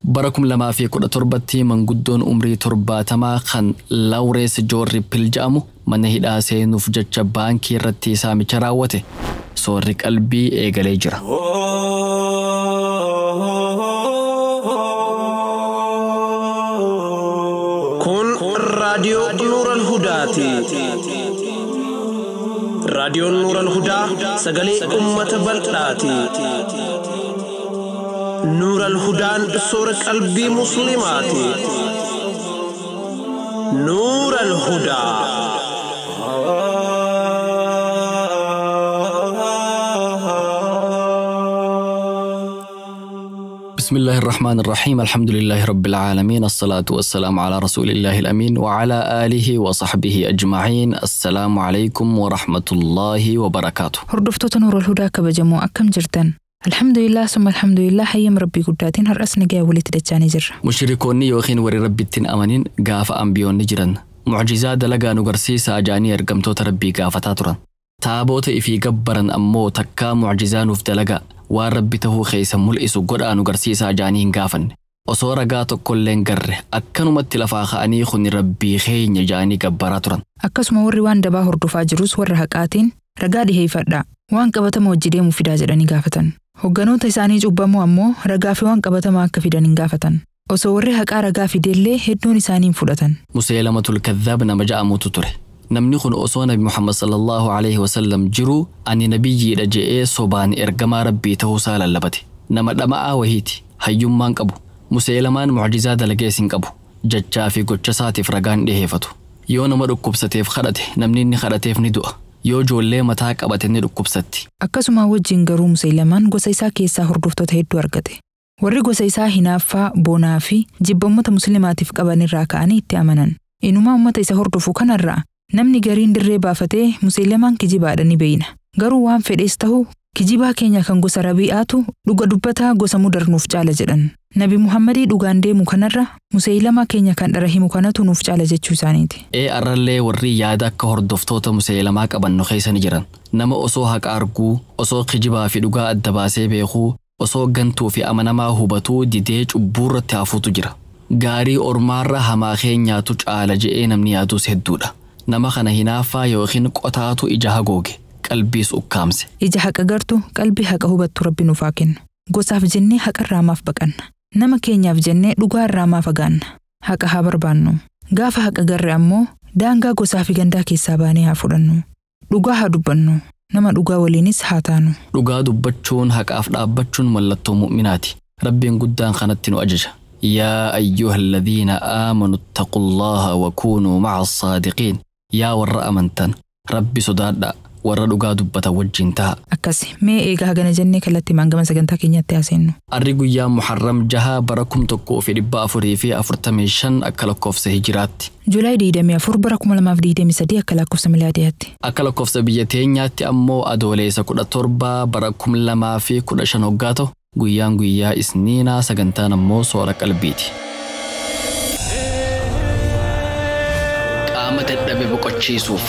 barakum lama fi kudha torbatti manguddoon umrii 70 kan Lawrence Joorri Piljaamu mana hidhaa seenuuf jecha baankii irratti saamicha raawwate soorri qalbii eegalee jira. Kun raadiyoo Nuural Hudaati. Raadiyoon Nuural Hudaa sagalee uummata bal'aati. Nuural Hudaan soora qalbii musliimaati. Nuural Hudaa. بسم الله الرحمن الرحيم الحمد لله رب العالمين الصلاة والسلام على رسول الله الأمين وعلى آله وصحبه أجمعين. السلام عليكم ورحمة الله وبركاته. هردفتو نور الهدى كبجمو أكم جرتن الحمد لله ثم الحمد لله حيم ربي قداتين هرأسنا جاولي تدجاني جر مشركوني يوخين وري ربي التن أمانين قاف أنبيون نجرن معجزات دلقا نقرسيس أجاني أرقمتو تربي قافتاترن تابوت إفي قبرن أمو تكا معجزان وفدلقا وربته خيس ملئس قرآن قرسيس أجانين قافن وصورة قاتو كلين قره أكنو متلفاق أنيخن ربي خين جاني قبراترن أكس موري وان دبا هردفا جروس ورهقاتين رقادي هي فردا وان قبتا موجدي مفيدا جراني قافتن هقانو تيساني جبامو أمو رقافي وان قبتا ما كفيداني قافتن وصوري حقا رقافي ديلي هدنو نسانين فلتن مسيلمة الكذاب نمجا موتوتره نمنيخن أصو نبي محمد صلى الله عليه وسلم جرو أني نبي رجئي صوبان إرقما ربي تهوسال اللبتي نما دماء وهيتي هيوم مان قبو مسيلمان معجزات لقيسين قبو ججا في قجساتي فرقان دهيفتو يو نما ركوبستيف خرده نمنيني خرتيف ندوء يو جولي متاك أبتني ركوبستي أكسما وجين قرو مسيلمان قسيسا كيسا هردفتو تهدو أرقته warri gosa isaa hinaaffaa boonaa fi jibbammota musliimaatiif qaban irraa ka'anii itti amanan inumaa ummata isa hordofu kanarraa namni gariin dirree baafatee musliimaan kijibaadha ni beeyna garuu waan fedhees ta'u kijibaa keenya kan gosa rabi'aatu dhuga dubbataa gosa mudarnuuf caala jedhan nabi muhammadii dhugaan deemu kanarra musliimaa keenya kan dhara himu kanatu nuuf caala jechuu isaaniiti. Arrallee warri yaada akka hordoftoota musliimaa qaban nu keessan jiran nama osoo haqa arguu osoo kijibaa fi dhugaa adda baasee beekuu osoo gantuu fi amanamaa hubatuu didee cubbuurratti hafuutu jira. Gaarii ormaarra hamaa keenyaatu caala je'ee namni yaaduus hedduudha. Nama kana hinaaffaa yookiin qotaatu ija hagooge qalbiis ukkaamse. Ija haqa gartu qalbii haqa hubattu rabbi nuuf haa kennu. Gosaaf jennee haqa irraa maaf baqanna. Nama keenyaaf jennee dhugaa irraa maaf fagaanna. Haqa haa barbaannu. Gaafa haqa garre ammoo daangaa gosaa fi gandaa keessaa baanee haa fudhannu. Dhugaa haa dubbannu. nama dhugaa waliinis haa taanu. Dhugaa dubbachuun haqaaf dhaabbachuun mallattoo mu'minaati. Rabbiin guddaan kanatti nu ajaja. يا أيها الذين آمنوا اتقوا الله وكونوا مع الصادقين يا ور أمنتن ربي صدادا ور دغا دبتا وجنتا أكاسي مي إيغا هغنا جنة كلاتي مانغما سغنتا كينياتي أسينو أريغو يا محرم جها بركم تكو في دبا أفري في أفرتميشن أكلكوف سهجرات جولاي ديدمي أفر بركم لما في ديدمي سدي أكلكوف سميلادياتي أكلكوف سبيتين ياتي أمو أدوليسا كودا تربا بركم لما في كودا شنوغاتو guyyaan guyyaa isniinaa sagantaan ammoo soora qalbiiti. Qaama dadhabe boqochiisuuf,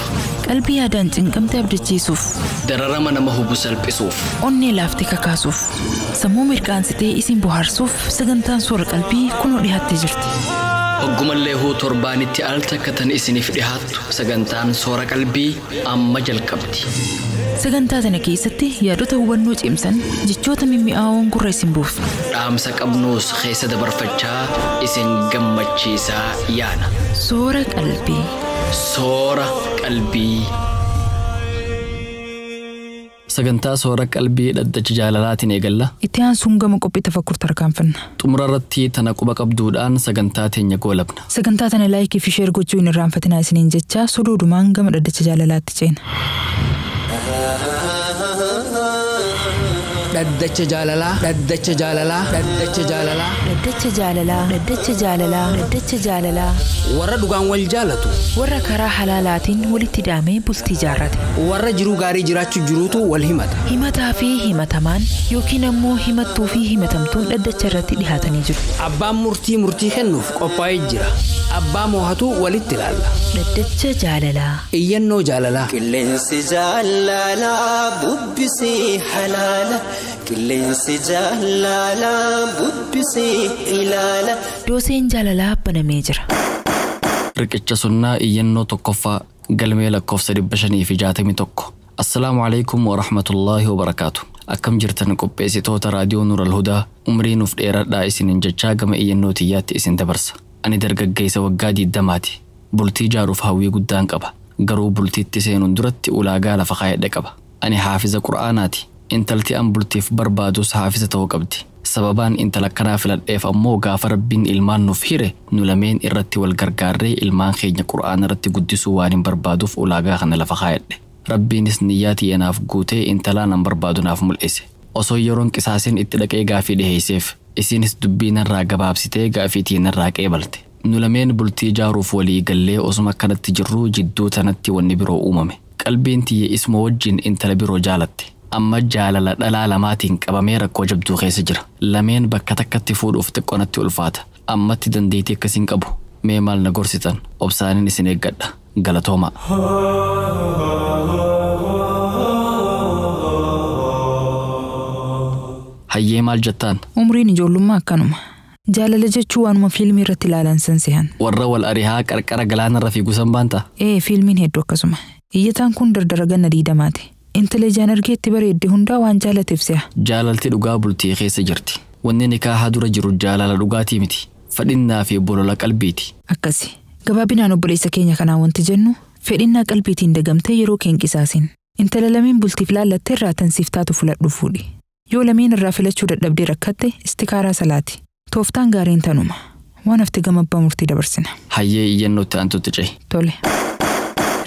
qalbii yaadaan cinqamte abdachiisuuf, dararama nama hubu salphisuuf, onnee laaftee kakaasuuf, sammuu mirqaansitee isin bohaarsuuf sagantaan soora qalbii kunoo dhiyaattee jirti. Hoggumallee huu torbaanitti al takkatan isiniif dhihaattu sagantaan soora qalbii amma jalqabdi. Sagantaa tana keessatti yaadota hubannoo cimsan jechoota mimmi'aawoon gurra isin buufna. Dhaamsa qabnuus keessa dabarfachaa isin gammachiisaa yaana. Soora qalbii. Soora qalbii. Sagantaa soora qalbii dhaddacha jaalalaatiin eegalla. Itti aansuun gama qophii tafakkur tarkaanfanna. Xumura irratti tana quba qabduudhaan sagantaa teenya goolabna. Sagantaa tana laayikii fi sheer gochuu hin irraanfatinaa isiniin jecha sodoodumaan gama dhaddacha jaalalaatti ceena. Dhaddacha jaalalaa, dhaddacha jaalalaa, dhaddacha jaalalaa, dhaddacha jaalalaa, dhaddacha jaalalaa, dhaddacha jaalalaa. warra dhugaan wal jaalatu, warra karaa halaalaatiin walitti hidhamee bultii jaarrate, warra jiruu gaarii jiraachuu jiruutu wal himata. Himataa fi himatamaan yookiin ammoo himattuu fi himatamtuun dhaddacha irratti dhihaatanii jiru. Abbaan murtii kennuuf qophaa'ee jira. Abbaa moohatu walitti ilaalla. Dhaddacha jaalalaa. Iyyannoo jaalalaa. Qilleensi jaalalaa bubbisee halaala. qilleensi jaalala bubbisee ilaala. Dooseen jaalalaa banamee jira. Riqicha sunnaa iyyannoo tokkoffaa galmee lakkoofsa 561. Assalaamu alaykum wa rahmatullaahi wa barakaatu. Akkam jirtan qopheessitoota raadiyoo Nuural Hudaa, umrii nuuf dheeradhaa isinin jechaa gama iyyannoo tiyyaatti isin dabarsa. Ani dargaggeessa waggaa 20ti. Bultii jaaruuf hawwii guddaan qaba. Garuu bultiitti seenuun duratti ulaagaa lafa kaayadhe qaba. Ani haafiza Qur'aanaati. Intalti an bultiif barbaadus haafiza ta'uu qabdi. Sababaan intala kanaa filadheef ammoo gaafa Rabbiin ilmaan nuuf hire nu lameen irratti wal gargaarree ilmaan keenya Qur'aana irratti guddisuu waan hin barbaaduuf ulaagaa kana lafa kaayadhe. Rabbiinis niyyaatii naaf guutee intalaan an barbaadu naaf mul'ise. Osoo yeroon qisaasin itti dhaqee gaafii dhiheesseef isinis dubbii narraa gabaabsitee gaafiitii narraa qeebalte. Nu lameen bultii jaaruuf walii gallee osuma kanatti jirruu jidduu tanatti wanni biroo uumame. Qalbiin tiyye isma wajjin intala biroo jaalatte. Amma jaalala dhalaa lamaatiin qabamee rakkoo jabduu keessa jira. Lameen bakka takkatti fuudhuuf xiqqoonatti ulfaata. Ammatti dandeettii akkasiin qabu. Mee maal na gorsitan? Obsaanin isin eeggadha. Galatoomaa. Hayyee maal jettaan? Umriin ijoollummaa akkanuma. Jaalala jechuu waanuma fiilmii irratti ilaalan san sehan. Warra wal arihaa qarqara galaanarra fiiguu san baanta? Fiilmiin hedduu akkasuma. Iyyataan kun dardara ganna 20ti. Intala ijaan argeetti bareedde hundaa waan jaalateef seha. Jaalalti dhugaa bultii keessa jirti. Wanni nikaahaa dura jiru jaalala dhugaatii miti. Fedhinnaa fi bolola qalbiiti. Akkasi. Gabaabinaan obboleessa keenya kanaa wanti jennu fedhinnaa qalbiitiin dagamtee yeroo keen qisaasin. Intala lameen bultiif laallattee irraa tansiif taatu fuladhu fuudhi. Yoo lameen irraa filachuu dadhabdee rakkatte istikaaraa salaati. Tooftaan gaariin tanuma. Waan hafte gama abbaa murtii dabarsina. Hayyee iyyannootti aantutti cehi. Tole.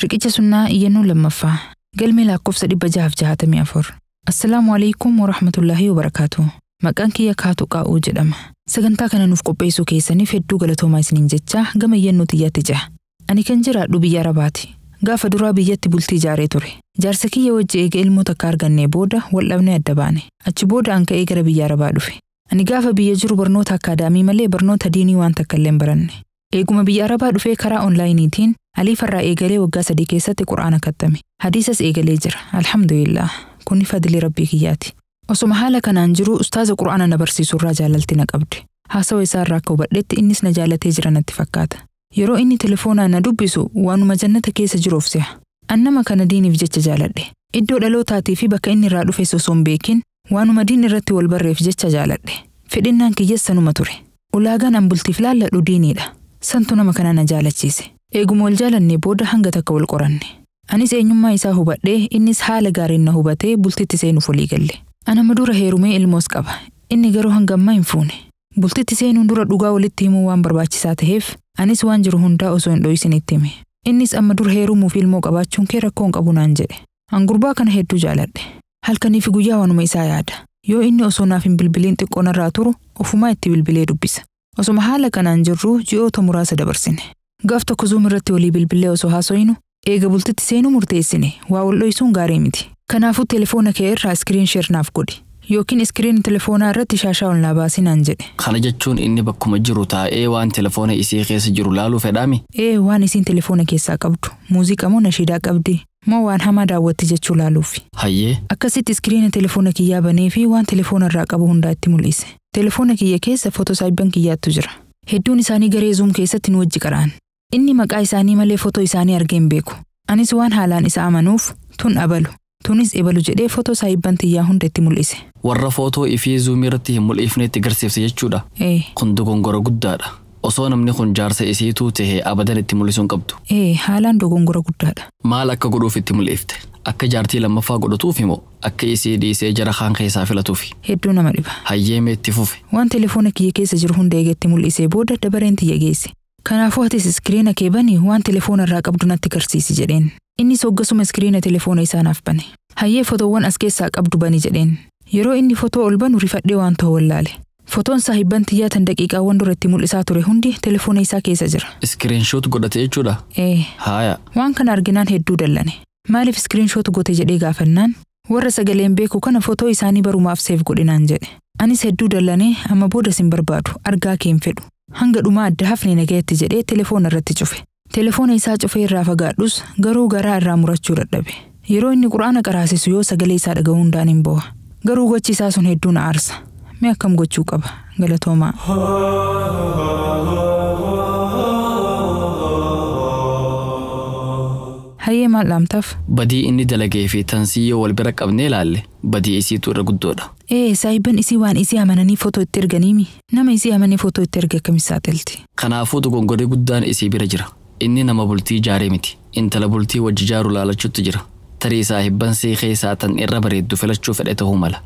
Riqicha sunnaa iyyannoo lammaffaa. Galmee lakkoofsa 664. Assalaamu alaykum wa rahmatullaahi wa barakaatu. Maqaan kiyya Kaatu Qaa'uu jedhama. Sagantaa kana nuuf qopheessuu keessaniif hedduu galatoomaa isiniin jechaa gama iyyannoo tiyyaatti ceha. Ani kan jiraadhu biyya Arabaati. Gaafa duraa biyyatti bultii ijaaree ture. Jaarsa kiyya wajji eega ilmoo takka argannee booda wal dhabnee adda baane. Achi booda an ka'ee gara biyya Arabaa dhufe. Ani gaafa biyya jiru barnoota akkaadaamii malee barnoota diinii waan takka illee hin baranne. Eeguma biyya Arabaa dhufee karaa onlaayiniitiin aliifarraa eegalee waggaa 3 keessatti Qur'aana kattame. Hadiisas eegalee jira. Alhamdulillah. Kunni fadli Rabbii kiyyaati. Osuma haala kanaan jiru ustaaza Qur'aana na barsiisuu irraa jaalalti na qabde. Haasawa isaa irraa akka hubadhetti innis na jaalatee jira natti fakkaata. Yeroo inni telefoonaan na dubbisu waanuma jannata keessa jiruuf seha. An nama kana diiniif jecha jaaladhe. Iddoo dhalootaatii fi bakka inni irraa dhufe osoo hin beekin waanuma diin irratti wal barreef jecha jaaladhe. Fedhinnaan kiyyeessanuma ture. Ulaagaan an bultiif laalladhu diiniidha. Santu nama kana na jaalachiise. Eeguma wal jaalannee booda hanga takka wal qoranne. Anis eenyummaa isaa hubadhee innis haala gaariin na hubatee bultitti seenuuf walii galle. Anama dura heerumee ilmoos qaba. Inni garuu hanga ammaa hin fuune. Bultitti seenuun dura dhugaa walitti himuu waan barbaachisaa ta'eef anis waan jiru hundaa osoo hin dho'isin itti hime. Innis amma dura heerumuuf ilmoo qabaachuun kee rakkoo hin qabu naan jedhe. An gurbaa kana hedduu jaaladhe. Halkanii fi guyyaa waanuma isaa yaada. Yoo inni osoo naaf hin bilbiliin xiqqoon irraa turu ofumaa itti bilbilee dubbisa. Osuma haala kanaan jirru ji'oota muraasa dabarsine. Gaaf tokko Zoom irratti walii bilbilee osoo haasoyinu eega bultitti seenuu murteessine waa wal dho'isuun gaarii miti. Kanaafuu telefoona kee irraa iskiriin sheer naaf godhi. Yookiin iskiriin telefoonaa irratti shaashaa ol naa baasi naan jedhe. Kana jechuun inni bakkuma jiru taa'ee waan telefoona isii keessa jiru laaluu fedhaami? Waan isiin telefoona keessaa qabdu. Muuziqaa moo nashiidaa qabdi? Moo waan hamaa daawwatti jechuu laaluufi. Hayyee. Akkasitti iskiriina telefoona kiyyaa banee fi waan telefoona irraa qabu hundaa itti mul'ise. Telefoona kiyya keessa footoo saayibban kiyyaattu jira. Hedduun isaanii garee Zoom keessatti nu wajji qara'an. Inni maqaa isaanii malee footoo isaanii argee hin beeku. Anis waan haalaan isa amanuuf tun abalu. Tunis ebalu jedhee footoo saayibban tiyyaa hunda itti mul'ise. Warra footoo ifii Zoom irratti hin mul'ifneetti garsiifte jechuudha. Kun dogongora guddaadha. Osoo namni kun jaarsa isiituu tahee abadan itti mul'isuun qabdu. Haalaan dogongora guddaadha. Maal akka godhuuf itti mul'ifte? Akka jaartii lammaffaa godhatuuf moo akka isii dhiisee jara kaan keessaa filatuuf? Hedduu nama dhiba. Hayyee meetti fufe. Waan telefoona kiyya keessa jiru hunda eegetti mul'isee booda dabareen tiyya geesse. Kanaafuu atis iskiriina kee bani waan telefoona irraa qabdu natti garsiisi jedheen. Innis hoggasuma iskiriina telefoona isaa naaf bane. Hayyee fotoowwan as keessaa qabdu bani jedheen. Yeroo inni fotoo ol banu rifadhee waan ta'u wallaale. Fotoon saahibban tiyyaa tan daqiiqaawwan duratti mul'isaa ture hundi telefoona isaa keessa jira. Iskiriinshoot godhate jechuudha? Haaya. Waan kana arginaan hedduu dallane. Maaliif iskiriinshoot gote jedhee gaafannaan? Warra sagaleen beeku kana fotoo isaanii barumaaf seef godhinaan jedhe. Anis hedduu dallanee amma booda sin barbaadu argaa kee hin fedhu. Hanga dhumaa adda hafne nagayetti jedhee telefoona irratti cufe. Telefoona isaa cufee irraa fagaadhus garuu garaa irraa murachuu dadhabe. Yeroo inni Qur'aana qaraasisu yoo sagalee isaa dhaga'uu hundaan hin boo'a. Garuu gochi isaa sun hedduun aarsa. Mee akkam gochuu qaba galatoomaa. Hayyee maal laamtaaf? Badii inni dalagee fi tansiyyoo wal bira qabnee ilaalle badii isiitu irra guddoodha. Saahiban isii waan isii amananii footoo itti erganiimi. Nama isii amananii footoo itti erge akkamitti saaxilti? Kanaafuu dogongorii guddaan isii bira jira. Inni nama bultii ijaaree miti. Intala bultii wajji ijaaru laalachuutti jira. Tarii saahiban sii keessaa tan irra bareeddu filachuu fedhe ta'uu mala.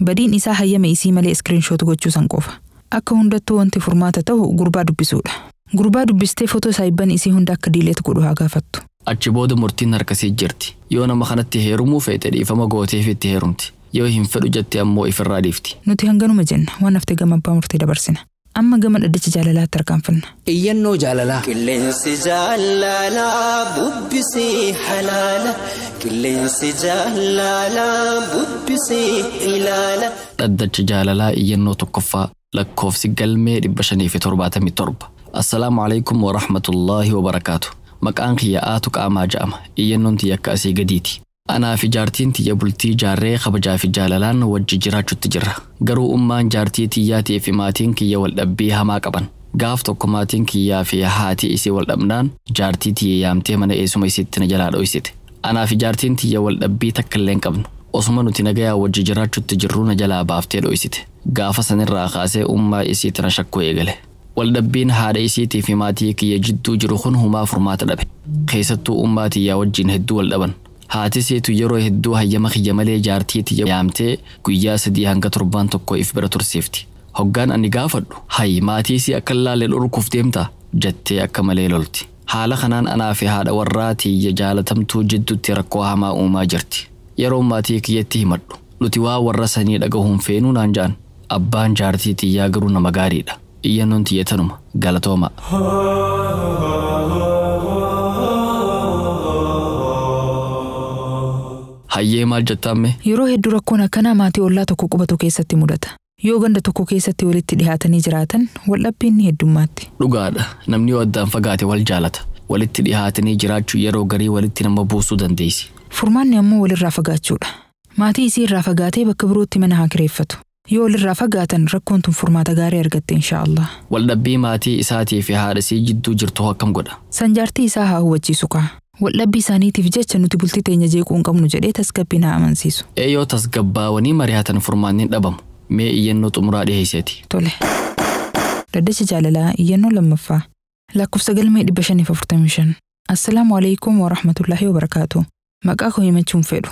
Badiin isaa hayyama isii malee iskiriinshoot gochuu san qofa. Akka hundattuu wanti furmaata ta'u gurbaa dubbisuudha. Gurbaa dubbistee footoo saahiban isii hunda akka diileet godhu haa gaafattu. Achi booda murtiin harkasii jirti. Yoo nama kanatti heerumuu feete dhiifama gooteef itti heerumti. Yoo hin fedhu jette ammoo ifirraa dhiifti. Nuti hanganuma jenna waan hafte gama abbaa murtii dabarsina. Amma gama dhaddacha jaalalaatti tarkaanfanna. Iyyannoo jaalalaa. Qilleensi jaalalaa bubbisii halaala. Qilleensi jaalalaa bubbisii ilaala. Dhaddacha jaalalaa iyyannoo tokkoffaa lakkoofsi galmee 577. Assalaamu alaikum wa rahmatullaahi wa barakaatu. Maqaan kiyya Aatu Qaamaa jedhama. Iyyannoon tiyya akka asii gadiiti. Anaa fi jaartiin tiyya bultii jaarree kabajaa fi jaalalaan wajji jiraachuutti jirra. Garuu ummaan jaartii tiyyaatii fi maatiin kiyya wal dhabbii hamaa qaban. Gaaf tokko maatiin kiyyaa fi haati isii wal dhabnaan jaartii tiyya yaamtee mana eessuma isiitti na jalaa dho'isite. Anaa fi jaartiin tiyya wal dhabbii takka illee hin qabnu. Osuma nuti nagayaa wajji jiraachuutti jirru na jalaa baaftee dho'isite. Gaafa sanirraa kaasee ummaa isiitti na shakkuu eegale. Waldhabbiin haadha isiitii fi maatii kiyya jidduu jiru kun humaa furmaata dhabe. Keessattuu ummaa tiyyaa wajjin hedduu wal dhaban. Haati seetu yeroo hedduu hayyama kiyya malee jaartii tiyya yaamtee guyyaa 3 hanga 7 if bira tursiifti. Hoggaan ani gaafadhu hay maatii si akka laalee dhorkuuf deemta jettee akka malee lolti. Haala kanaan anaa fi haadha warraa tiyya jaalatamtuu jidduutti rakkoo hamaa uumaa jirti. Yeroo maatii kiyyatti himadhu nuti waa warra sanii dhagahuun feenuu naan ja'an. Abbaan jaartii tiyyaa garuu nama gaariidha. Iyyannoon tiyya tanuma galatooma. Hayyee maal jettaamme? Yeroo hedduu rakkoon akkanaa maatii ollaa tokko qubatu keessatti mudata. Yoo ganda tokko keessatti walitti dhihaatanii jiraatan waldhabbiin ni heddummaatti. Dhugaadha. Namni yoo addaan fagaate wal jaalata. Walitti dhihaatanii jiraachuu yeroo garii walitti nama buusuu dandeessi. Furmaanni ammoo walirraa fagaachuudha. Maatii isii irraa fagaatee bakka birootti mana haa kireeffatu. Yoo walirraa fagaatan rakkoon tun furmaata gaarii argatte inshaallah. Waldhabbii maatii isaatii fi haadha isii jidduu jirtu akkam godha? Sanjaartii isaa haa hubachiisu kaa. Waldhabbii isaaniitiif jecha nuti bultii teenya jeequu hin qabnu jedhee tasgabbii haa amansiisu. Yoo tasgabbaawanii mari'atan furmaanni hin dhabamu. Mee iyyannoo xumuraa dhiheesseeti. Tole. Dhaddacha jaalalaa iyyannoo lammaffaa. Lakkoofsa galmee 545. Assalaamu alaikum wa rahmatullaahi wa barakaatu. Maqaa koo himachuun fedhu.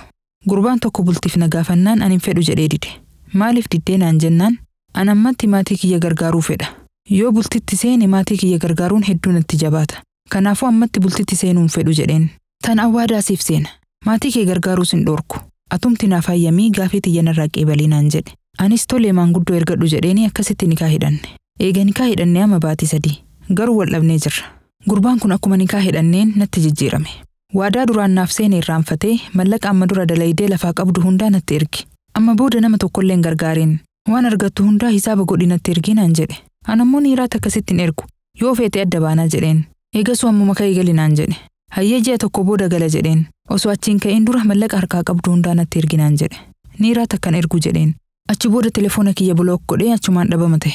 Gurbaan tokko bultiif na gaafannaan ani hin fedhu jedhee dide. Maaliif diddee naan jennaan? An ammatti maatii kiyya gargaaruu fedha. Yoo bultitti seene maatii kiyya gargaaruun hedduu natti jabaata. Kanaafuu ammatti bultitti seenuun fedhu jedheen. Tan awwaadaasiif seena. Maatii kee gargaaruus hin dhorku. Atumti naaf hayyamii gaafii tiyya narraa qeebalii naan jedhe. Anis tolee maanguddoo ergadhu jedheeni akkasitti nikaa hidhanne. Eega nikaa hidhannee amma baatii 3. Garuu wal dhabnee jirra. Gurbaan kun akkuma nikaa hidhanneen natti jijjiirame. Waadaa duraan naaf seene irraanfatee mallaqa amma dura dalaydee lafaa qabdu hundaa natti ergi. Amma booda nama tokkolleen gargaariin. Waan argattu hundaa hisaaba godhi natti ergi naan jedhe. Anammoo niiraat akkasittiin ergu. Yoo feete adda baanaa jedheen. Eegasuu ammuma ka'ii gali naan jedhe. Hayyee ji'a tokko booda gala jedheen. Osoo achiin ka'een dura mallaqa harkaa qabdu hundaa natti ergi naan jedhe. Niiraat akkan ergu jedheen. Achi booda telefoona kiyya blook godhee achumaan dhabama ta'e.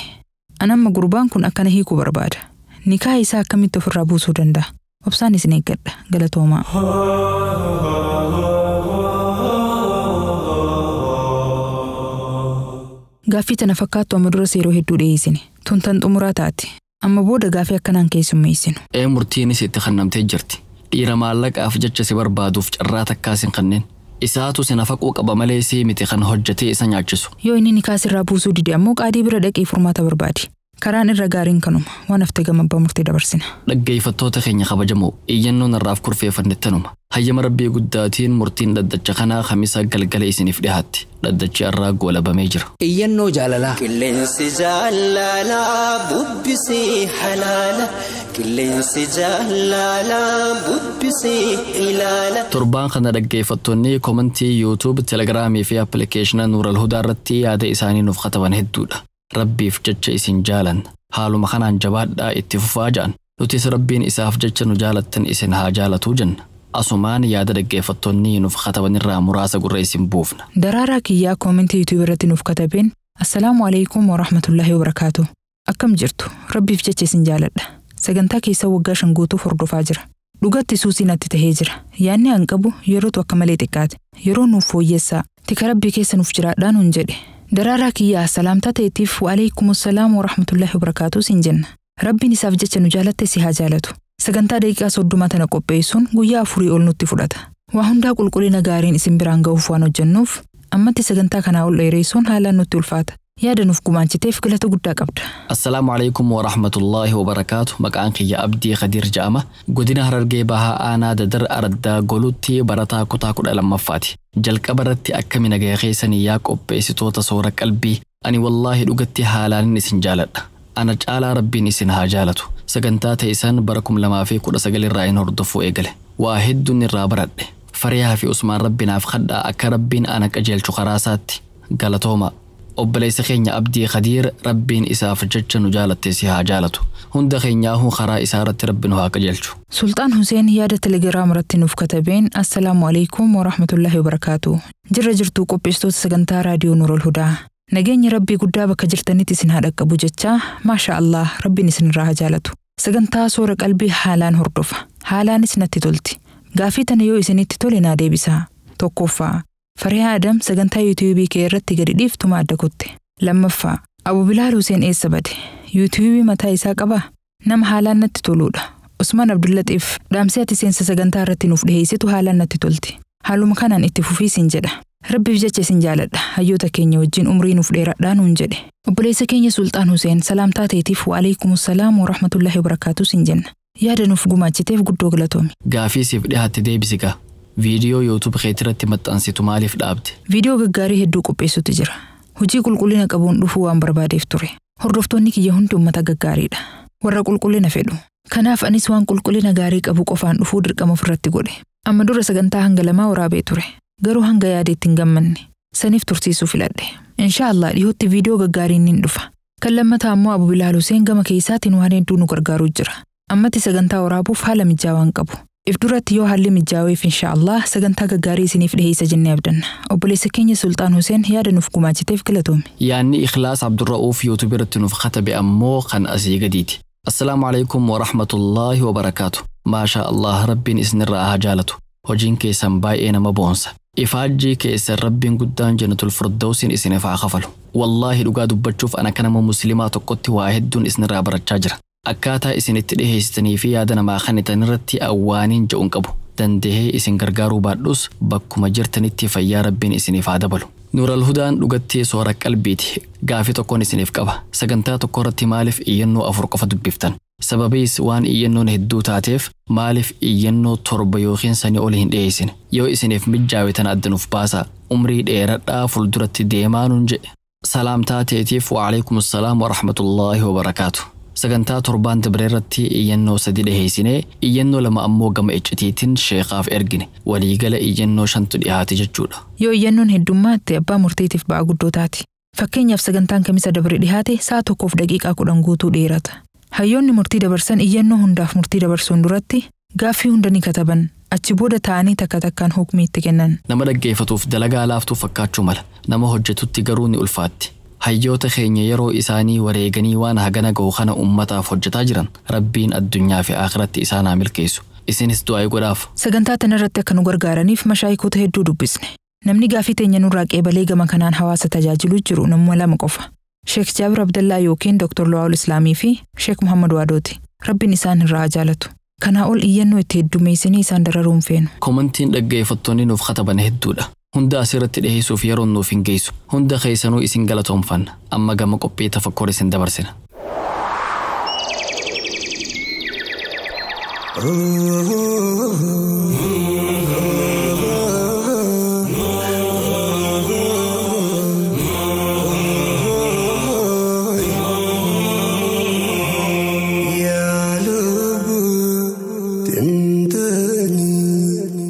Anamma gurbaan kun akkana hiikuu barbaada. Nikaa isaa akkamitti ofirraa buusuu danda'a? Obsaan isin eeggadha. Galatoomaa. Gaaffii tana fakkaattu amma dura yeroo hedduu dhiyeessine. Tun tan xumuraa taati. Amma booda gaaffii akkanaan keessummeessinu. Murtiinis itti kennamtee jirti. Dhiira maallaqaaf jecha si barbaaduuf carraa takkaas hin kanneen. Isaatu si nafaquu qaba malee si miti kan hojjetee isa nyaachisu. Yoo inni nikaa sirraa buusuu dide ammoo qaadii bira dhaqee furmaata barbaadi. Karaan irra gaariin kanuma waan haftee gama abbaa murtii dabarsina. Dhaggeeffattoota keenya kabajamoo iyyannoon irraaf kurfeeffanne tanuma. Hayyama rabbii guddaatiin murtiin dhaddacha kanaa Kamiisa galgala isiniif dhiyaatti. Dhaddachi irraa goolabamee jira. Iyyannoo jaalalaa. Qilleensi jaalalaa bubbisii halaala. Qilleensi jaalalaa bubbisii ilaala. Torbaan kana dhaggeeffattoonni komentii YouTube, Telegiraamii fi appilikeeshina Nuural Hudaa irratti yaada isaanii nuuf kataban hedduudha. Rabbiif jecha isin jaalan. Haaluma kanaan jabaadhaa itti fufaa ja'an. Nutis Rabbiin isaaf jecha nu jaalattan isin haa jaalatuu jenna. asumaan yaada dhaggeeffattoonni nuuf katabanirraa muraasa gurreessin buufna. Daraaraa kiyyaa koomentii YouTube irratti nuuf katabeen Assalaamu alaikum wa rahmatullahi wa barakaatu. Akkam jirtu rabbiif jecha isin jaaladha. Sagantaa keessa waggaa 5 guutuuf hordofaa jira. Dhugatti suusii natti tahee jira. Yaanni an qabu yerootu akka malee xiqqaate. Yeroo nuuf fooyyessaa. Tika rabbii keessa nuuf jiraadhaan hun jedhe. Daraaraa kiyyaa salaamtaa ta'eetiif wa alaikumusalaam wa rahmatullahi wa barakaatu siin jenna. Rabbiin isaaf jecha nu jaalatte si haa jaalatu. Sagantaa daqiiqaa 30 tana qopheessuun guyyaa 4 ol nutti fudhata. Waa hundaa qulqullina gaariin isin biraan ga'uuf waan hojjennuuf ammatti sagantaa kanaa ol dheeressuun haalaan nutti ulfaata. Yaada nuuf gumaachiteef galata guddaa qabda. Assalaamu alaikum wa rahmatullahi wa barakaatu. Maqaan kiyya Abdii Khadiir jedhama. Godina Harargee Bahaa Aanaa Dadar Araddaa Golutti barataa kutaa 12ffaati. Jalqaba irratti akkami nagaa keessanii yaa qopheessitoota soora qalbii. Ani wallaahi dhugatti haalaan isin jaaladha. Ana caalaa rabbiin isin haa jaalatu. Sagantaa teessan bara 2019 irraa in hordofuu eegale. Waa hedduun irraa baradhe. Fariyaa fi Usmaan rabbinaaf kadhaa akka rabbiin ana qajeelchu karaasaatti. Galatooma. Obboleessa keenya Abdii Khadiir rabbiin isaaf jecha nu jaalatte si haa jaalatu. Hunda keenyaahuu karaa isaa irratti rabbiin haa qajeelchu. Sultaan Huseen yaada Telegiraam irratti nuuf katabeen Assalaamu alaikum wa rahmatullahi wa barakaatu. Jirra jirtuu qopheessitoota sagantaa raadiyoo Nurul Hudaa. Nageenyi rabbii guddaa bakka jirtanitti isin haa dhaqqabu jechaa maasha Allah rabbiin isin irraa haa jaalatu. Sagantaa soora qalbii haalaan hordofa. Haalaanis natti tolti. Gaafii tana yoo isinitti tole naa deebisaa. Tokkoffaa. Fariyaa Adam sagantaa YouTube kee irratti gadi dhiiftuma adda kutte. Lammaffaa. Abu Bilaal Huseen eessa bade? YouTube mataa isaa qaba? Nama haalaan natti toluudha. Usmaan Abdullatiif dhaamsee ati seensa sagantaa irratti nuuf dhiheessitu haalaan natti tolti. Haaluma kanaan itti fufii siin jedha. Rabbiif jecha isin jaaladha. Hayyoota keenya wajjin umrii nuuf dheeradhaa nuun jedhe. Obboleessa keenya Sultaan Huseen salaamtaa ta'eetiif wa alaikumusalaam wa rahmatullahi wa barakaatu siin jenna. Yaada nuuf gumaachiteef guddoo galatoomi. Gaafii siif dhiyaatti deebisigaa. Viidiyoo YouTube keetirratti maxxansitu maaliif dhaabde? Viidiyoo gaggaarii hedduu qopheessutu jira. Hojii qulqullina qabuun dhufuu waan barbaadeef ture. Hordoftoonni kiyya hundi uummata gaggaariidha. Warra qulqullina fedhu. Kanaaf anis waan qulqullina gaarii qabu qofaan dhufuu dirqama ofirratti godhe. Amma dura sagantaa hanga 2 waraabee ture. Garuu hanga yaadeetti hin gammanne. Saniif tursiisuu filadhe. Inshaallah dhiyootti viidiyoo gaggaariin ni dhufa. Kan lammataa ammoo Abu Bilaal Huseen gama keessaatiin waan hedduu nu gargaaruu jira. Ammatti sagantaa waraabuuf haala mijaawaan qabu. If duratti yoo haalli mijaaweef inshaallah sagantaa gaggaarii isiniif dhiheessa jennee abdanna. Obboleessa keenya Sultaan Huseen yaada nuuf gumaachiteef galatoomi. Yaanni Ikhlaas Abdurra'uuf YouTube irratti nuuf katabe ammoo kan asii gadiiti. Assalaamu alaikum wa rahmatullahi wa barakaatu. Maasha Allah rabbiin isinirraa haa jaalatu. Hojiin keessan baay'ee nama boonsa. Ifaajjii keessan rabbiin guddaan jannatul firdawsiin isiniif haa kafalu. Wallaahi dhugaa dubbachuuf ana kanama muslimaa tokkotti waa hedduun isinirraa barachaa jira. Akkaataa isinitti dhiheessitanii fi yaada namaa kanitan irratti awwaaniin je'uun qabu. Dandahee isin gargaaruu baadhus bakkuma jirtanitti fayyaa rabbiin isiniif haa dabalu. Nurul Hudaan dhugatti soora qalbiiti. Gaafii tokkoon isiniif qaba. Sagantaa tokko irratti maaliif iyyannoo 4 qofa dubbiftan? Sababiis waan iyyannoon hedduu taateef maaliif iyyannoo 7 yookiin sanii ol hin dhiyeessine? Yoo isiniif mijjaawetan addanuuf baasaa. Umrii dheeradhaa fulduratti deemaa nuun jedhe. Salaamtaa teetiif wa alaikumusalaam wa rahmatullahi wa barakaatu. Sagantaa 7 dabre irratti iyyannoo 3 dhiheessinee iyyannoo 2 ammoo gama iccitiitiin sheekaaf ergine. Waliigala iyyannoo 5 dhiyaate jechuudha. Yoo iyyannoon heddummaatti abbaa murtiitiif ba'aa guddoo taati. Fakkeenyaaf sagantaan kamisa dabre dhiyaate sa'a 1 fi daqiiqaa 10 guutuu dheerata. Hayyoonni murtii dabarsan iyyannoo hundaaf murtii dabarsuun duratti gaaffii hunda ni kataban. Achi booda ta'anii takka takkaan hukmii itti kennan. Nama dhaggeeffatuuf dalagaa laaftuu fakkaachuu mala. Nama hojjetutti garuu ni ulfaatti. Hayyoota keenya yeroo isaanii wareeganii waan hagana ga'u kana ummataaf hojjetaa jiran rabbiin addunyaa fi akhiratti isaan haa milkeessu. Isinis du'aa godhaaf. Sagantaa tanarratti akka nu gargaaraniif mashaayikoota hedduu dubbisne. Namni gaafii teenya nurraa qeebalee gama kanaan hawaasa tajaajiluu jiru namuma 2 qofa. Sheek Jaabir Abdallaa yookiin Dr. Lu'aawul Islaamii fi Sheek Muhammad Waadooti. Rabbiin isaan irraa jaalatu. Kanaa ol iyyannoo itti heddumeessinii isaan dararuun feenu. Komantiin dhaggeeffattoonni nuuf kataban hedduudha. Hunda asirratti dhiheessuuf yeroon nuuf hin geessu. Hunda keessanuu isin galatoomfanna. Amma gama qophii tafakkur isin dabarsina.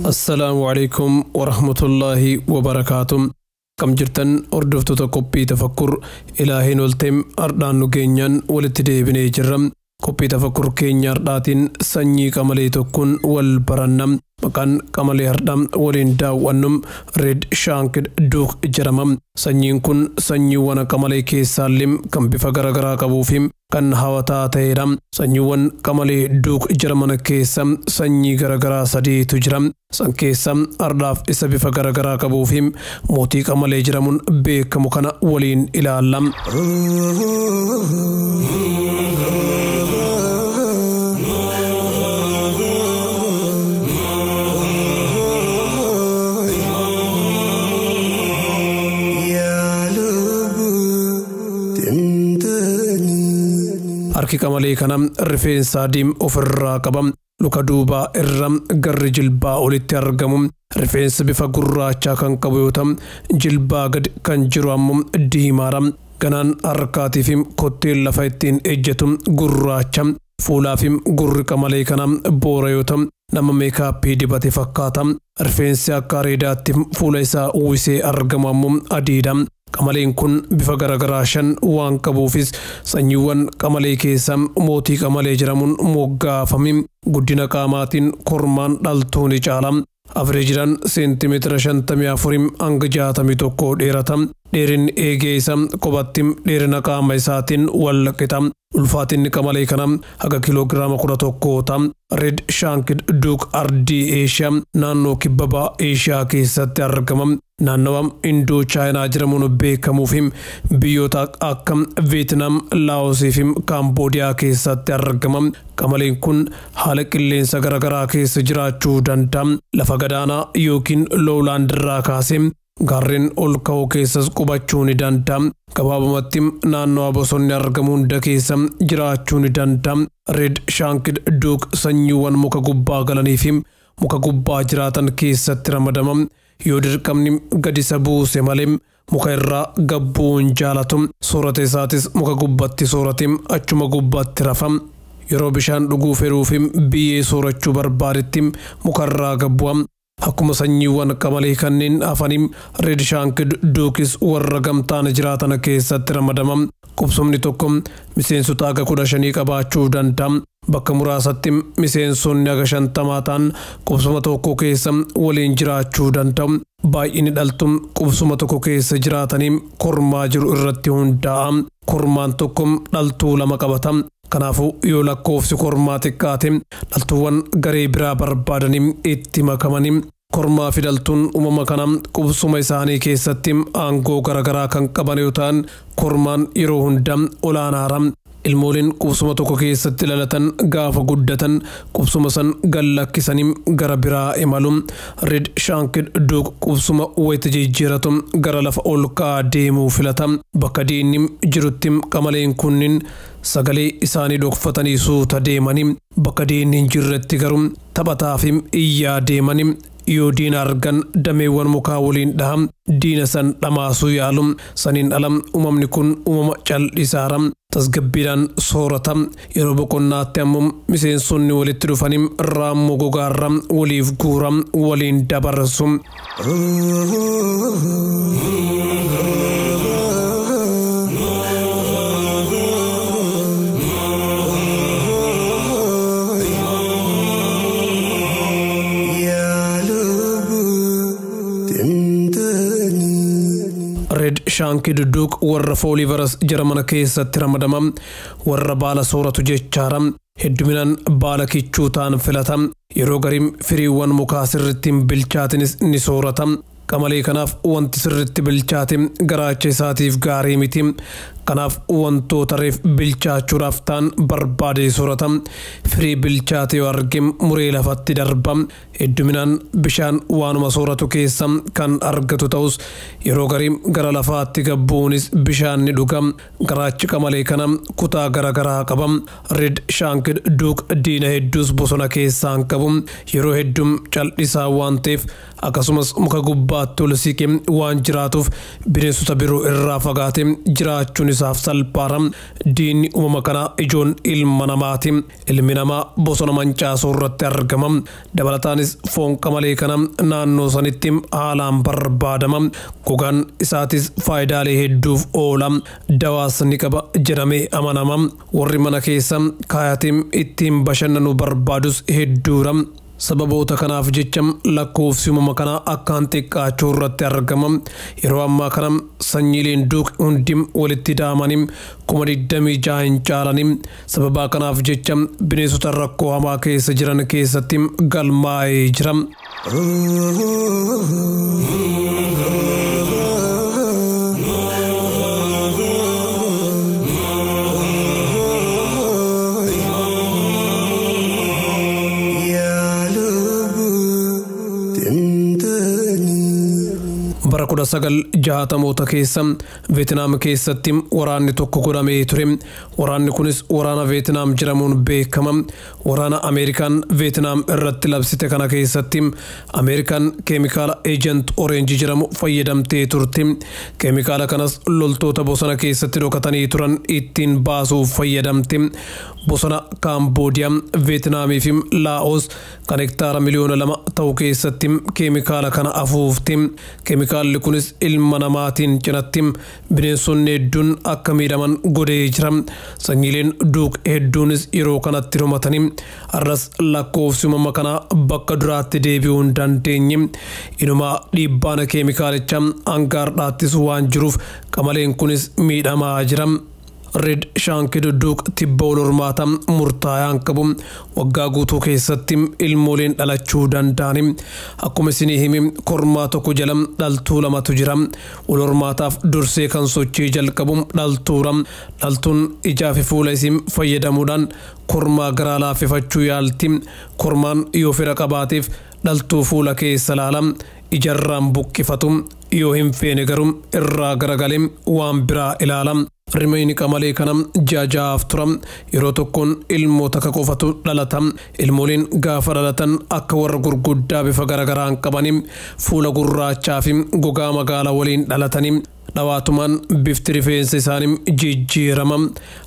السلام عليكم ورحمة الله وبركاته. كم جرتن أردفتو تقبي تفكر إلهي نولتم أردان نجينيان ولتدي بني جرم Qophii tafakkur keenya hardhaatiin sanyii qamalee tokkoon wal barannam. Maqaan qamalee hardhaa waliin daawwannum Red Shanked Duck jedhama. Sanyiin kun sanyiiwwan qamalee keessaallee kan bifa garaagaraa qabuu fi kan hawwataa ta'edha. Sanyiiwwan qamalee Duck jedhaman keessa sanyii garaagaraa sadiitu jira. San keessa hardhaaf isa bifa garaagaraa qabuu fi mootii qamalee jedhamuun beekamu kana waliin ilaalla. Harki qamalee kana rifeensa diim ofirraa qaba. Luka duubaa irra garri jilbaa olitti argamu. Rifeensa bifa gurraacha kan qabu yoo ta'u, jilbaa gad kan jiru ammoo diimaadha. Ganaan harkaatii fi kotteen lafa ittiin ejjetu gurraacha. Fuulaa fi gurri qamalee kana boora yoo ta'u, nama meekaappii dibate fakkaata. Rifeensi akka areedaatti fuula isaa uwwisee argamu ammoo adiidha. Qamaleen kun bifa garaagaraa shan waan qabuufis sanyiiwwan qamalee keessa mootii qamalee jedhamuun moggaafame. Guddina qaamaatiin kormaan dhaltuu ni caala. Averejidhaan seentimeetira 54 hanga 61 dheerata. Dheerinni eegee isaa qubatti dheerina qaama isaatiin wal qixa. Ulfaatinni qamalee kana haga kiloogiraama 11 ta'a. Red Shanked Duck ardii Eeshiyaa naannoo kibba Eeshiyaa keessatti argama. Naannawa Indoo Chaayinaa jedhamuun beekamuu fi biyyoota akka Vietnam, Laos fi Kaamboodiyaa keessatti argama. Qamaleen kun haala qilleensa garaagaraa keessa jiraachuu danda'a. Lafa gadaanaa yookiin lowlaand irraa kaasee gaarreen ol ka'oo keessas qubachuu ni danda'a. Gabaabumatti naannoo bosonni argamu hunda keessa jiraachuu ni danda'a. Red Shanked Duck sanyiiwwan muka gubbaa galanii fi muka gubbaa jiraatan keessatti ramadama. Yoo dirqamni gadi isa buuse malee muka irraa gabbuun jaalatu. Soorata isaatis muka gubbatti soorate achuma gubbatti rafa. Yeroo bishaan dhuguu fedhuu fi biyyee soorachuu barbaadetti muka irraa gabbu'a. Akkuma sanyiiwwan qamalee kanneen hafanii Red Shanked Duckis warra gamtaan jiraatan keessatti ramadama. Qubsumni tokko miseensota haga 15 qabaachuu danda'a. Bakka muraasatti miseensonni haga 50 ta'an qubsuma tokko keessa waliin jiraachuu danda'u. Baay'inni dhaltuu qubsuma tokko keessa jiraatanii kormaa jiru irratti hundaa'a. Kormaan tokko dhaltuu 2 qabata. Kanaafuu yoo lakkoofsi kormaa xiqqaate dhaltuuwwan garee biraa barbaadanii itti makamanii. Kormaa fi dhaltuun uumama kana qubsuma isaanii keessatti aangoo garaagaraa kan qaban yoo ta'an kormaan yeroo hunda olaanaadha. Ilmooliin qubsuma tokko keessatti dhalatan gaafa guddatan qubsuma san gallakkisanii gara biraa imalu. Red Shanked Duck qubsuma wayita jijjiiratu gara lafa ol ka'aa deemuu filata. Bakka diinni jirutti qamaleen kunniin sagalee isaanii dhokfatanii suuta deemanii. Bakka diinni hin jirretti garuu taphataa fi iyyaa deemanii. Yoo diina argan dameewwan mukaa waliin dhaham diina san dhamaasuu yaalu. Saniin alam uumamni kun uumama cal'isaara. Tasgabbiidhaan soorata. Yeroo boqonnaatti ammoo miseensonni walitti dhufanii raammoo gogaarra waliif guura waliin dabarsu. Red Shanked Duck warra Foliivaras jedhaman keessatti ramadama. Warra baala sooratu jechaadha. Hedduminaan baala kichuu ta'an filata. Yeroo garii firiiwwan mukaa sirriitti hin bilchaatinis ni soorata. Qamalee kanaaf wanti sirriitti bilchaate garaacha isaatiif gaarii miti. Kanaaf wantoota reef bilchaachuudhaaf ta'an barbaadee soorata. Firii bilchaate yoo arge muree lafatti darba. Hedduminaan bishaan waanuma sooratu keessa kan argatu ta'us yeroo garii gara lafaatti gabbuunis bishaan ni dhuga. Garaachi qamalee kana kutaa garaagaraa qaba. Red Shanked Duck diina hedduus bosona keessaan qabu. Yeroo hedduu cal'isaa waan ta'eef akkasumas muka gubbaatti ol siqee waan jiraatuuf bineensota biroo irraa fagaatee jiraachuun isaaf salphaadha. Diinni uumama kana ijoon ilma namaati. Ilmi namaa bosona mancaasuu irratti argama. Dabalataanis foon qamalee kana naannoo sanitti haalaan barbaadama. Gogaan isaatis faayidaalee hedduuf oola. Dawaas ni qaba jedhamee amanama. Warri mana keessa kaayatiin ittiin bashannanuu barbaadus hedduudha. Sababoota kanaaf jecha lakkoofsi uumama kanaa akkaan xiqqaachuu irratti argama. Yeroo ammaa kana sanyiileen duuk hundi walitti daamanii 26,000 hin caalanii. Sababa kanaaf jecha bineensota rakkoo hamaa keessa jiran keessatti galmaa'ee jira. Bara 1960moota keessa Veetnaam keessatti waraanni tokko godhamee ture. Waraanni kunis waraana Veetnaam jedhamuun beekama. Waraana Ameerikaan Veetnaam irratti labsite kana keessatti Ameerikaan keemikaala Agent Orange jedhamu fayyadamtee turte. Keemikaala kanas loltoota bosona keessatti dhokatanii turan ittiin baasuuf fayyadamte. Bosona Kaamboodiyaa, Veetnaamii fi Laa'oos kan hektaara miliyoona 2 ta'u keessatti keemikaala kana afuufte. Keemikaalli kunis ilma namaatiin cinatti bineensonni hedduun akka miidhaman godhee jira. Sanyiileen duuk hedduunis yeroo kanatti dhumatanii arras lakkoofsi uumama kanaa bakka duraatti deebi'uu hin dandeenye. Inumaa dhiibbaan keemikaalichaa hanga har'aattis waan jiruuf qamaleen kunis miidhamaa jira. Red Shanked Duuk tibba wal hormaata murtaa'aan qabu waggaa guutuu keessatti ilmooleen dhalachuu danda'ani. Akkuma isinii himi kormaa tokko jala dhaltuu 2tu jira. Wal hormaataaf dursee kan sochii jalqabu dhaltuudha. Dhaltuun ijaa fi fuula isii fayyadamuudhaan kormaa garaa laaffifachuu yaalti. Kormaan yoo fira qabaateef dhaltuu fuula keessa laala. Ijarraan buqqifatu yoo hin feene garuu irraa garagalee waan biraa ilaala. Rimeyni qamalee kana jaajaaf tura. Yeroo tokkoon ilmoota ka qofatu dhalata. Ilmooliin gaafa dhalatan akka warra gurguddaa bifa garagaraan qabanii fuula gurraachaa fi gogaa magaalaa waliin dhalatanii dhawaatumaan bifti rifeensa isaanii jijjiirama.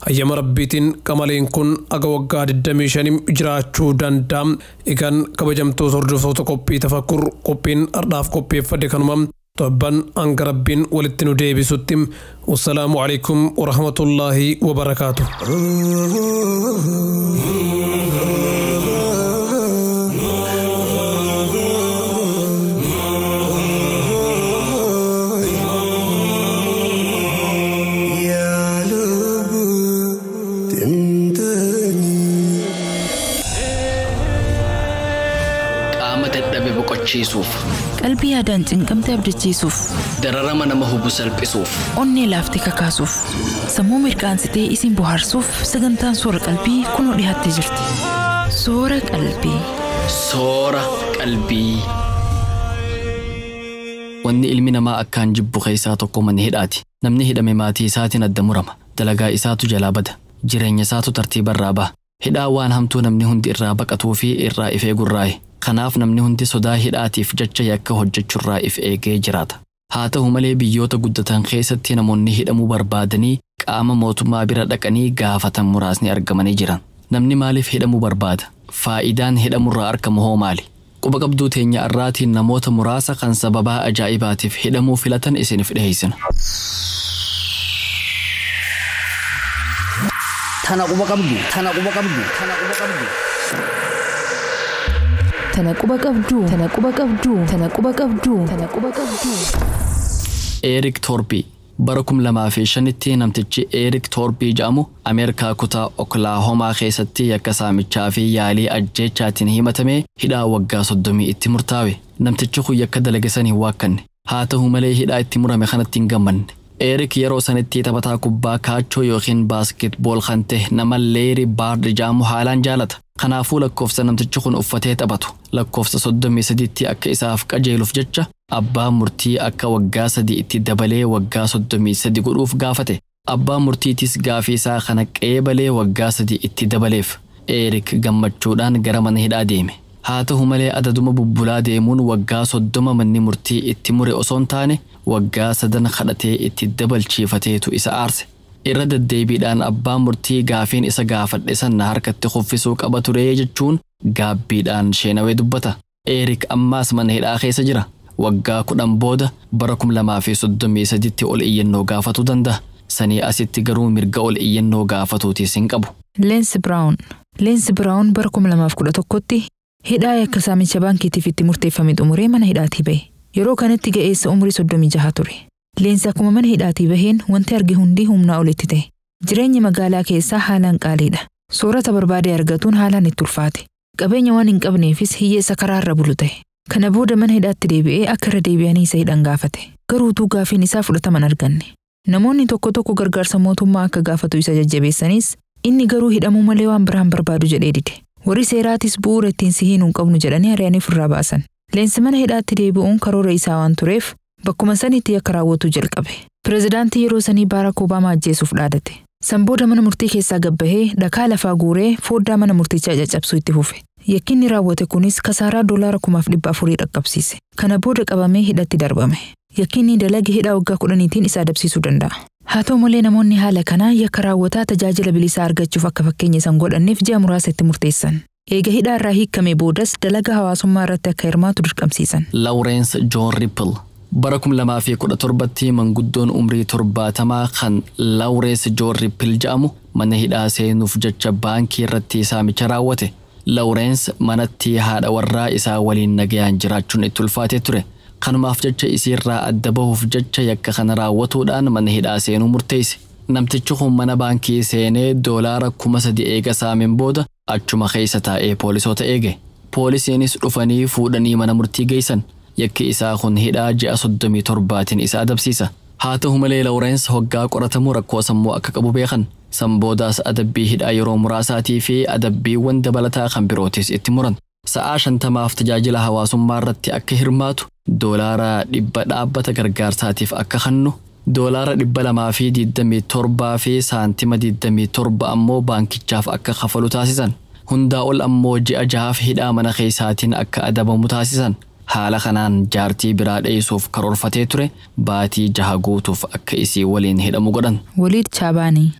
Hayyama rabbiitiin qamaleen kun aga waggaa 25 jiraachuu danda'a. Egaan kabajamtoota hordoftoota qophii tafakkur qophiin ardhaaf qopheeffadhe kanuma. Tobban hanga rabbiin walitti nu deebisutti. Wassalaamu alaikum warahmatullaahi wabarakaatuh. Qalbii yaadaan cinqamtee abdachiisuuf, dararama nama hubu salphisuuf, onnee laaftee kakaasuuf, sammuu mirqaansitee isin bohaarsuuf sagantaan soora qalbii kunoo dhiyaattee jirti. Soora qalbii. Soora qalbii. Wanni ilmi namaa akkaan jibbu keessaa tokko manni hidhaati. Namni hidhame maatii isaatiin adda murama. Dalagaa isaatu jalaa bada. Jireenya isaatu tartiibarraa baha. Hidhaa waan hamtuu namni hundi irraa baqatuu fi irraa if eegurraayi. Kanaaf namni hundi sodaa hidhaatiif jecha yakka hojjechurraa if eegee jiraata. Haa ta'u malee biyyoota guddatan keessatti namoonni hidhamuu barbaadanii qaama mootummaa bira dhaqanii gaafatan muraasni argamanii jiran. Namni maaliif hidhamuu barbaada? Faayidaan hidhamurraa argamu hoo maali? Quba qabduu teenya irraatiin namoota muraasa kan sababaa ajaa'ibaatiif hidhamuu filatan isiniif dhiheessina. Tana quba qabdu. Tana quba qabdu. Eric Torpy bara 2005tti namtichi Eric Torpy jedhamu Ameerikaa kutaa Oklahoma keessatti yakka saamichaa fi yaalii ajjeechaatiin himatamee hidhaa waggaa 30 itti murtaawe. Namtichi kun yakka dalagesan hin waakkanne. Haa ta'u malee hidhaa itti murame kanatti hin gammanne. Eric yeroo sanitti taphataa kubbaa kaachoo yookiin baaskeetbool kan ta'e nama Larry Bird jedhamu haalaan jaalata. Kanaafuu lakkoofsa namtichi kun uffatee taphatu lakkoofsa 33tti akka isaaf qajeeluuf jecha abbaan murtii akka waggaa 3 itti dabalee waggaa 33 godhuuf gaafate. Abbaan murtiitis gaafii isaa kana qeebalee waggaa 3 itti dabaleef. Eric gammachuudhaan gara mana hidhaa deeme. Haa ta'u malee adaduma bubbulaa deemuun waggaa 30 manni murtii itti mure osoo hin taane waggaa 3 kadhatee itti dabalchiifateetu isa aarse. irra deddeebiidhaan abbaan murtii gaafiin isa gaafadhe sana harkatti kuffisuu qaba ture jechuun gaabbiidhaan sheenawee dubbata. Eerik ammaas mana hidhaa keessa jira. Waggaa 10 booda bara 2033 ol iyyannoo gaafatuu danda'a. Sanii asitti garuu mirga ol iyyannoo gaafatuutis hin qabu. Leensi Biraawun bara 2011tti hidhaa yakka saamicha baankiitiif itti murteeffame xumuree mana hidhaatii bahe. Yeroo kanatti ga'eessa umurii 36 ture. Leensi akkuma mana hidhaatii baheen wanti arge hundi humnaa olitti ta'e. Jireenyi magaalaa keessaa haalaan qaaliidha. Soorata barbaade argatuun haalaan itti ulfaate. Qabeenya waan hin qabneefis hiyyeessa karaarra bulu ta'e. Kana booda mana hidhaatti deebi'ee akka irra deebi'anii isa hidhan gaafate. Garuutuu gaafiin isaa fudhatama hin arganne. Namoonni tokko gargaarsa mootummaa akka gaafatu isa jajjabeessanis inni garuu hidhamuu malee waan biraan barbaadu jedhee dide. Warri seeraatis bu'uura ittiin si hiinuu hin qabnu jedhanii ari'anii ofirraa baasan. Leensi mana hidhaatti deebi'uun karoora isaa waan tureef bakkuma sanitti akka raawwatu jalqabe. Pireezidaantii yeroo sanii Baaraak Obaamaa ajjeesuuf dhaadate. San booda mana murtii keessaa gabbahee dhakaa lafaa guuree foddaa mana murtichaa caccabsuu itti fufe. Yakkinni raawwate kunis kasaaraa $4,400 dhaqqabsiise. Kana booda qabamee hidhatti darbame. Yakkinni dalage hidhaa waggaa 10tiin isa adabsiisuu danda'a. Haa ta'u malee namoonni haala kanaa yakka raawwataa tajaajila bilisaa argachuuf akka fakkeenya isaan godhanneef ji'a muraasa itti murteessan. Eega hidhaa irraa hiikamee boodas dalagaa hawaasummaa irratti akka hirmaatu dirqamsiisan. Lawrence John Ripple bara 2017tti manguddoon umrii 70 kan Lawrence John Ripple jedhamu mana hidhaa seenuuf jecha baankii irratti saamicha raawwate. Lawrence manatti haadha warraa isaa waliin nagayaan jiraachuun itti ulfaatee ture. Kanumaaf jecha isiirraa adda bahuuf jecha yakka kana raawwatuudhaan mana hidhaa seenuu murteesse. Namtichi kun mana baankii seenee $3,000 eega saameen booda achuma keessa taa'ee poolisoota eege. Poolisiinis dhufanii fuudhanii mana murtii geessan. Yakki isaa kun hidhaa ji'a 37tiin isa adabsiisa. Haa ta'u malee Lawrence hoggaa qoratamuu rakkoo sammuu akka qabu beekan. San boodaas adabbii hidhaa yeroo muraasaatii fi adabbiiwwan dabalataa kan birootis itti muran. Sa'aa 50 tajaajila hawaasummaa irratti akka hirmaatu, $100 dhaabbata gargaarsaatiif akka kennu, $227 fi saantima 27 ammoo baankichaaf akka kafalu taasisan. Hundaa ol ammoo ji'a 6 hidhaa mana keessaatiin akka adabamu taasisan. Haala kanaan jaartii biraa dheessuuf karoorfatee ture baatii 6 guutuuf akka isii waliin hidhamu godhan. Waliid Chaabaanii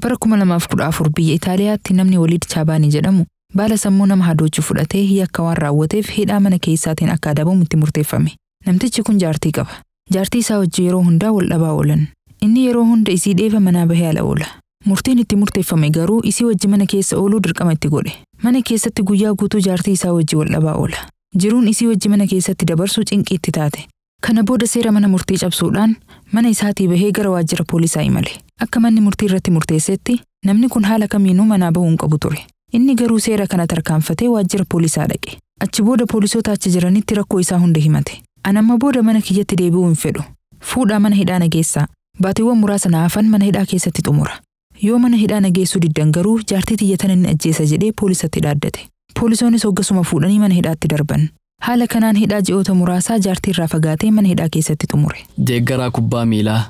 bara 2014 biyya Itaaliyaatti namni Waliid Chaabaanii jedhamu baala sammuu nama hadoochuu fudhatee yakka waan raawwateef hidhaa mana keessaatiin akka adabamu itti murteeffame. Namtichi kun jaartii qaba. Jaartii isaa wajjin yeroo hundaa wal dhabaa oolan. Inni yeroo hunda isii dheefa manaa bahee ala oola. Murtiin itti murteeffame garuu isii wajjin mana keessa ooluu dirqama itti godhe. Mana keessatti guyyaa guutuu jaartii isaa wajjin wal dhabaa oola. Jiruun isii wajjin mana keessatti dabarsuu cinqiitti taate. Kana booda seera mana murtii cabsuudhaan mana isaatii bahee gara waajjira poolisaa imale. Akka manni murtii irratti murteessetti namni kun haala kamiinuu manaa bahuu hin qabu ture. Inni garuu seera kana tarkaanfatee waajjira poolisaa dhaqe. Achi booda poolisoota achi jiranitti rakkoo isaa hunda himate. Anamma booda mana kiyyatti deebi'uu hin fedhu. Fuudhaa mana hidhaa nageessaa. Baatiiwwan muraasa naafan mana hidhaa keessatti xumura. Yoo mana hidhaa nageessuu diddan garuu jaartii tiyyatan inni ajjeesa jedhee poolisatti dhaaddate. Poolisoonnis hoggasuma fuudhanii mana hidhaatti darban. Haala kanaan hidhaa ji'oota muraasaa jaartii irraa fagaatee mana hidhaa keessatti xumure. Deeggaraa kubbaa miilaa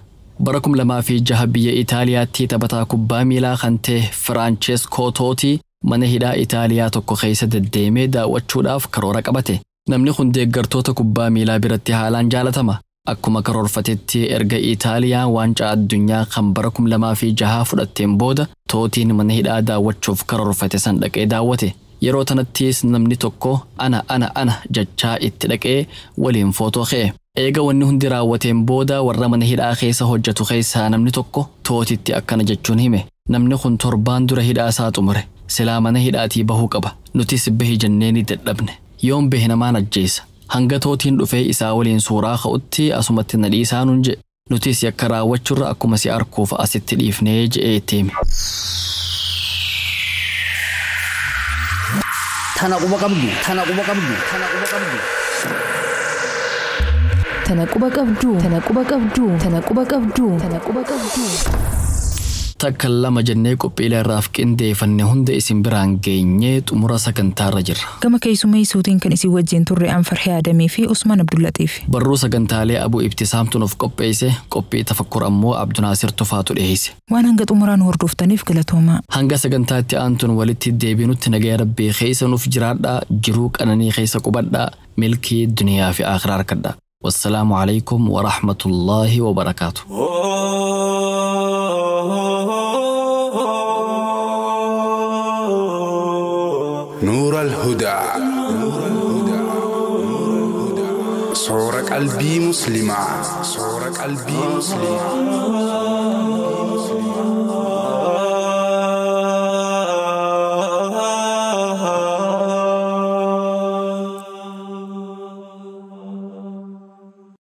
bara 2006 biyya Itaaliyaatti taphataa kubbaa miilaa kan ta'e Francesco Totti mana hidhaa Itaaliyaa tokko keessa deddeemee daawwachuudhaaf karoora qabate. Namni kun deeggartoota kubbaa miilaa biratti haalaan jaalatama. Akkuma karoorfatetti erga Itaaliyaan waancaa addunyaa kan bara 2006 fudhatteen booda Tottiin mana hidhaa daawwachuuf karoorfate san dhaqee daawwate. Yeroo tanattis namni tokko ana jechaa itti dhaqee waliin footoo ka'e. Eega wanni hundi raawwateen booda warra mana hidhaa keessa hojjetu keessaa namni tokko Tottitti akkana jechuun hime. Namni kun torbaan dura hidhaa isaa xumure. Silaa mana hidhaatii bahuu qaba. Nutis bahi jenneeni dadhabne. Yoon bahe namaan ajjeesa. Hanga Tottiin dhufee isaa waliin suuraa ka'utti asumatti na dhiisaa nuun jedhe. Nutis yakka raawwachuurra akkuma si arkuuf asitti dhiifnee je'ee itti hime. Tana quba qabdu. Takka lama jennee qophiilee irraaf qindeeffanne hunda isin biraan geenyee xumura sagantaarra jirra. Gama keessummeessuutiin kan isin wajjin turre Anfarhee Adamii fi Usmaan Abdullatiif. Barruu sagantaalee Abuu Ibtisaamtu nuuf qopheesse, qophii tafakkur ammoo Abdunaasir Tufaatu dhiyeesse. Waan hanga xumuraan hordoftaniif galatoomaa. Hanga sagantaatti aantuun walitti deebinutti nagaa Rabbii keessa nuuf jiraadhaa, jiruu qananii keessa qubadhaa, milkii duniyaa fi akhiraa harkadhaa. Wassalaamu alaikum wa rahmatullaahi wa barakaatuh. الهدى صورة قلبي مسلمة